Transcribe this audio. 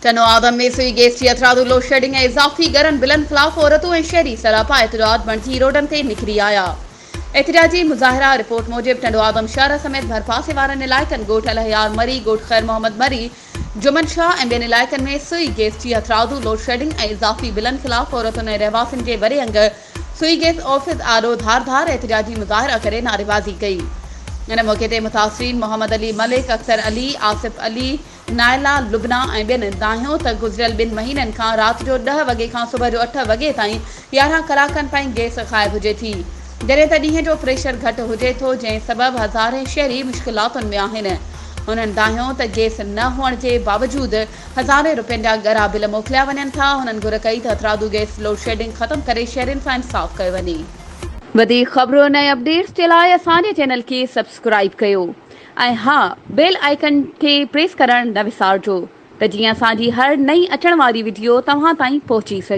टनो आदम में सुई गैस जी अतरादू load shedding ऐं इज़ाफ़ी गरन बिलन ख़िलाफ़ औरतूं ऐं शहरी सरापा एतजाज बणिजी रोडनि ते निकिरी आया। एहतजाजी मुज़ाहिरा रिपोर्ट मूजिब टंडो आदम शहर समेत भरपासे वारनि इलाइक़नि ॻोठ अलहयार मरी, ॻोठ ख़ैर मोहम्मद मरी, जुमन शाह ऐं ॿियनि इलाइक़नि में सुई गैस जी अतरादू लोड शेडिंग ऐं इज़ाफ़ी बिलन ख़िलाफ़ औरतुनि ऐं रहवासियुनि जे वरे अंग सुई गैस ऑफिस आॾो धार धार एहतजाजी मुज़ाहिरा करे नारेबाज़ी कई। इन मौक़े ते मुतासिरीन मोहम्मद अली मलिक, अख्तर अली, आसिफ अली, नायला, लुबना ऐं ॿियनि दाहियो त गुज़िरियल 2 महीननि खां राति जो 10 वॻे खां सुबुह जो 8 वॻे ताईं 11 कलाकनि ताईं गैस ग़ाइबु हुजे थी, जॾहिं त ॾींहं जो प्रेशर घटि हुजे थो, जंहिं सबबु हज़ारे शहरी मुश्किलातुनि में आहिनि। हुननि दाहियो त गैस न हुअण जे बावजूदि हज़ारे रुपयनि जा ॻरा बिल मोकिलिया वञनि था। हुननि घुर कई त अतरादू गैस लोड शेडिंग ख़तमु करे शहरियुनि सां इंसाफ़ कयो वञे। वधीक ख़बरुनि ऐं अपडेट्स जे लाइ असांजे चैनल खे सब्सक्राइब कयो ऐं हा, बेल आइकन खे प्रेस करणु न विसारिजो त जीअं असांजी हर नई अचण वारी वीडियो तव्हां ताईं पहुची सघे।